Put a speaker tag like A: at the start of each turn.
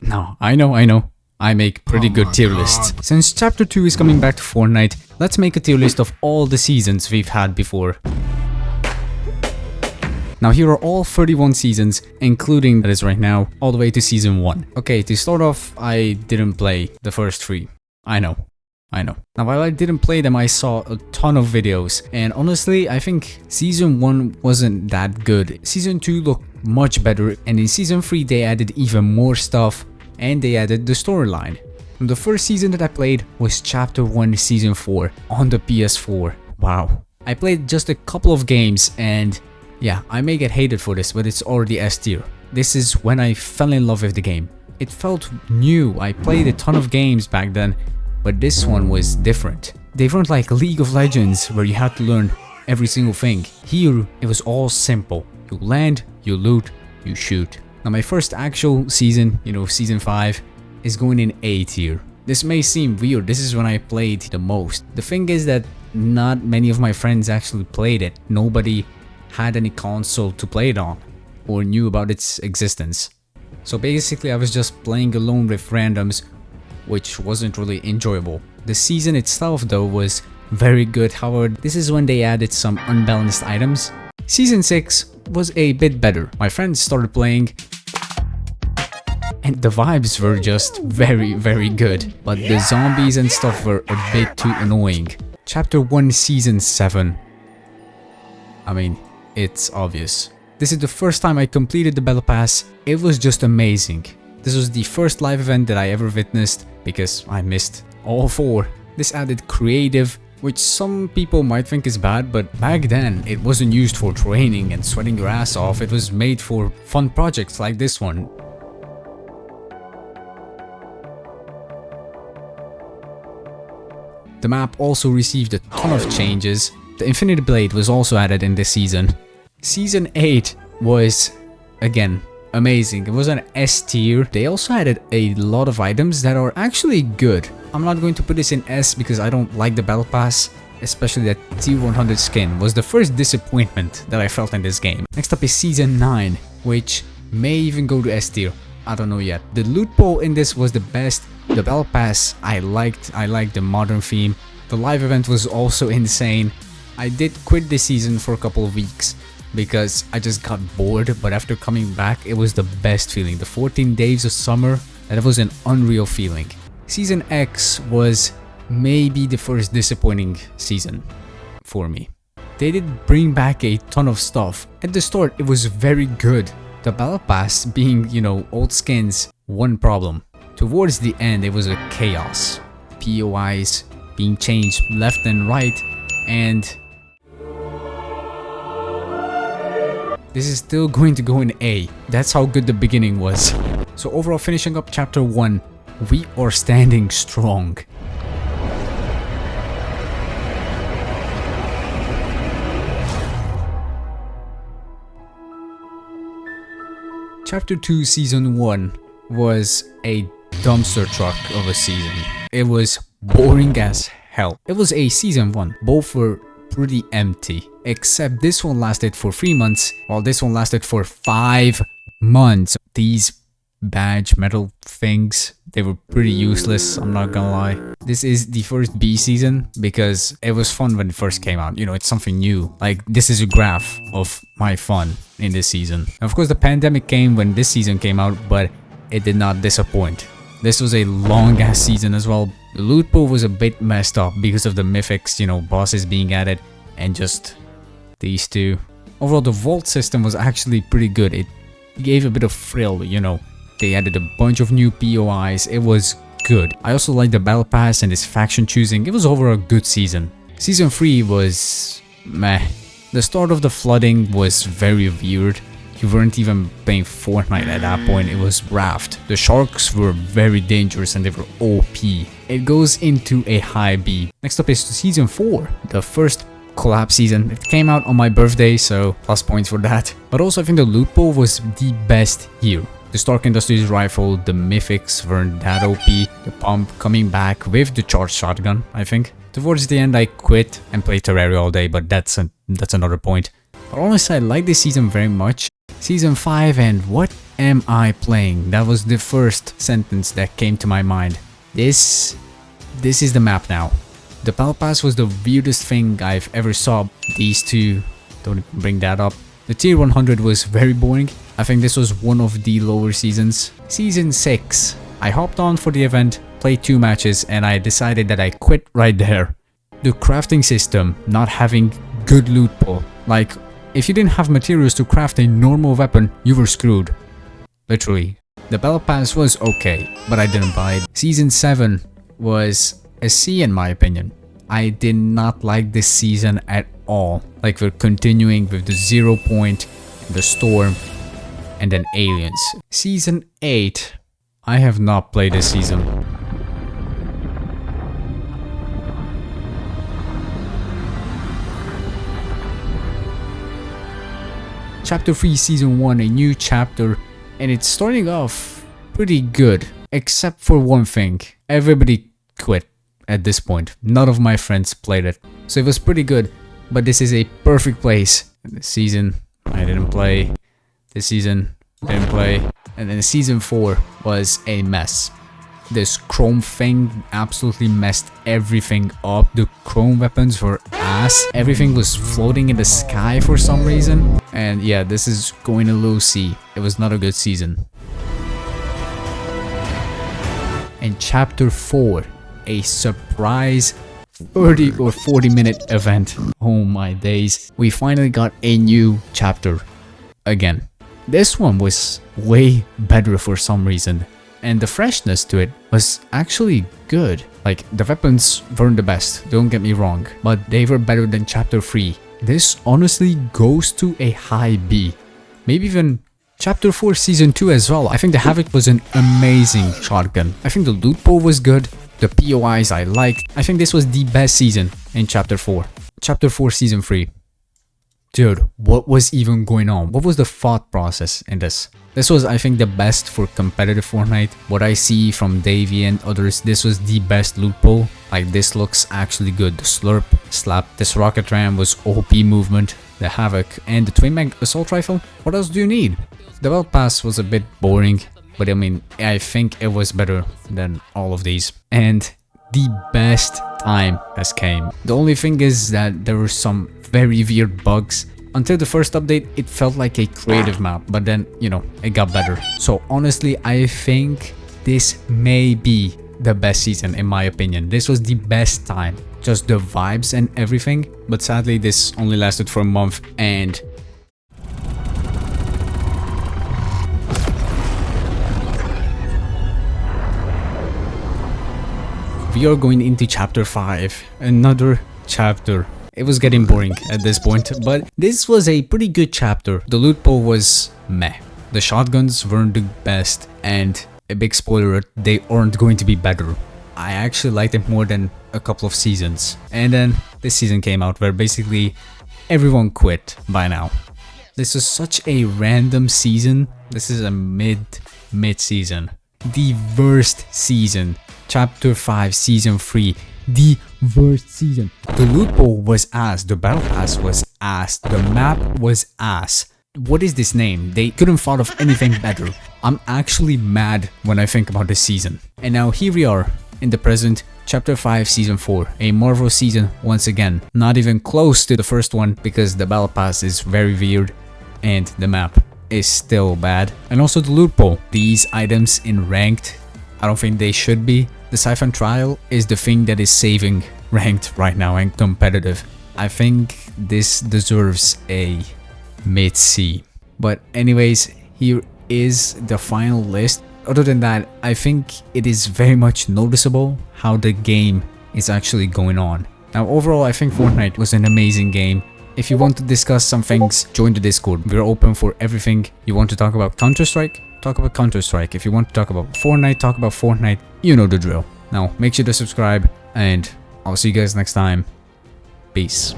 A: Now, I know. I make pretty good tier lists. Since chapter 2 is coming back to Fortnite, let's make a tier list of all the seasons we've had before. Now here are all 31 seasons, including that is right now, all the way to season 1. Okay, to start off, I didn't play the first 3. I know. Now while I didn't play them, I saw a ton of videos, and honestly, I think season 1 wasn't that good. Season 2 looked much better, and in season 3 they added even more stuff, and they added the storyline. The first season that I played was chapter 1 season 4 on the PS4. Wow. I played just a couple of games, and yeah, I may get hated for this, but it's already S tier. This is when I fell in love with the game. It felt new. I played a ton of games back then, but this one was different. They weren't like League of Legends where you had to learn every single thing. Here, it was all simple. You land, you loot, you shoot. Now my first actual season, season 5, is going in A tier. This may seem weird, this is when I played the most. The thing is that not many of my friends actually played it. Nobody had any console to play it on, or knew about its existence. So basically I was just playing alone with randoms, which wasn't really enjoyable. The season itself though was very good, however this is when they added some unbalanced items. Season 6 was a bit better. My friends started playing and the vibes were just very good, but the zombies and stuff were a bit too annoying. Chapter 1 season 7. I mean, it's obvious. This is the first time I completed the Battle Pass. It was just amazing. This was the first live event that I ever witnessed because I missed all 4. This added creative, which some people might think is bad, but back then it wasn't used for training and sweating your ass off. It was made for fun projects like this one. The map also received a ton of changes. The Infinity Blade was also added in this season. Season 8 was, again, amazing. It was an S tier. They also added a lot of items that are actually good. I'm not going to put this in S because I don't like the Battle Pass, especially that tier 100 skin was the first disappointment that I felt in this game. Next up is season 9, which may even go to S tier. I don't know yet. The loot pool in this was the best. The Battle Pass I liked the modern theme. The live event was also insane. I did quit this season for a couple of weeks because I just got bored, but after coming back it was the best feeling. The 14 days of summer, that was an unreal feeling. Season X was maybe the first disappointing season for me. They did bring back a ton of stuff. At the start it was very good. The Battle Pass being, old skins, one problem. Towards the end it was a chaos. POIs being changed left and right, and this is still going to go in A. That's how good the beginning was. So overall, finishing up chapter 1, we are standing strong. Chapter 2 season 1 was a dumpster truck of a season. It was boring as hell. It was a season 1. Both were pretty empty, except this one lasted for 3 months while this one lasted for 5 months. These badge metal things, they were pretty useless, I'm not gonna lie. This is the first B season because it was fun when it first came out. It's something new. Like, this is a graph of my fun in this season. Of course the pandemic came when this season came out, but it did not disappoint. This was a long ass season as well. The loot pool was a bit messed up because of the mythics, bosses being added, and just these two. Overall, the vault system was actually pretty good. It gave a bit of thrill, They added a bunch of new POIs. It was good. I also liked the Battle Pass and this faction choosing. It was overall a good season. Season 3 was meh. The start of the flooding was very weird. You weren't even playing Fortnite at that point, it was Raft. The sharks were very dangerous and they were OP. It goes into a high B. Next up is season 4, the first collab season. It came out on my birthday, so plus points for that. But also I think the loot pool was the best here. The Stark Industries rifle, the mythics weren't that OP, the pump coming back with the charged shotgun, I think. Towards the end I quit and played Terraria all day, but that's another point. But honestly, I like this season very much. Season 5 and what am I playing? That was the first sentence that came to my mind. This is the map now. The Battle Pass was the weirdest thing I've ever saw. These two, don't bring that up. The tier 100 was very boring. I think this was one of the lower seasons. Season 6. I hopped on for the event, played 2 matches, and I decided that I quit right there. The crafting system, not having good loot pool. Like, if you didn't have materials to craft a normal weapon, you were screwed. Literally. The Battle Pass was okay, but I didn't buy it. Season 7 was a C in my opinion. I did not like this season at all. Like, we're continuing with the 0 point, the storm, and then aliens. Season 8. I have not played this season. Chapter 3 Season 1, a new chapter, and it's starting off pretty good, except for one thing. Everybody quit at this point. None of my friends played it. So it was pretty good, but this is a perfect place. This season, I didn't play. This season, didn't play. And then season 4 was a mess. This chrome thing absolutely messed everything up. The chrome weapons were ass. Everything was floating in the sky for some reason. And yeah, this is going to low C. It was not a good season. And chapter 4, a surprise 30 or 40 minute event. Oh my days. We finally got a new chapter again. This one was way better for some reason, and the freshness to it was actually good. Like, the weapons weren't the best, don't get me wrong, but they were better than chapter 3. This honestly goes to a high B. Maybe even chapter 4 season 2 as well. I think the Havoc was an amazing shotgun. I think the loot pool was good, the POIs I liked. I think this was the best season in chapter 4. Chapter 4 season 3. Dude, what was even going on? What was the thought process in this? This was, I think, the best for competitive Fortnite. What I see from Davey and others, this was the best loot pool. Like, this looks actually good. The Slurp, Slap, this rocket ram was OP movement, the Havoc, and the twin mag assault rifle. What else do you need? The Battle Pass was a bit boring, but I mean, I think it was better than all of these. And the best time has came. The only thing is that there were some very weird bugs. Until the first update, it felt like a creative map, but then, you know, it got better. So honestly, I think this may be the best season in my opinion. This was the best time. Just the vibes and everything. But sadly, this only lasted for a month, and we are going into chapter 5, another chapter. It was getting boring at this point, but this was a pretty good chapter. The loot pool was meh. The shotguns weren't the best, and a big spoiler, they aren't going to be better. I actually liked it more than a couple of seasons. And then this season came out where basically everyone quit by now. This is such a random season. This is a mid-season. The worst season. Chapter 5 season 3. The worst season. The loot pool was ass. The battle pass was ass. The map was ass. What is this name? They couldn't thought of anything better. I'm actually mad when I think about this season. And now here we are in the present, chapter 5 season 4, a Marvel season once again. Not even close to the first one because the battle pass is very weird and the map is still bad. And also the loot pool. These items in ranked, I don't think they should be. The Siphon Trial is the thing that is saving ranked right now and competitive. I think this deserves a mid-C. But anyways, here is the final list. Other than that, I think it is very much noticeable how the game is actually going on. Now overall, I think Fortnite was an amazing game. If you want to discuss some things, join the Discord. We're open for everything. You want to talk about Counter-Strike? Talk about Counter-Strike. If you want to talk about Fortnite, talk about Fortnite. You know the drill. Now, make sure to subscribe, and I'll see you guys next time. Peace.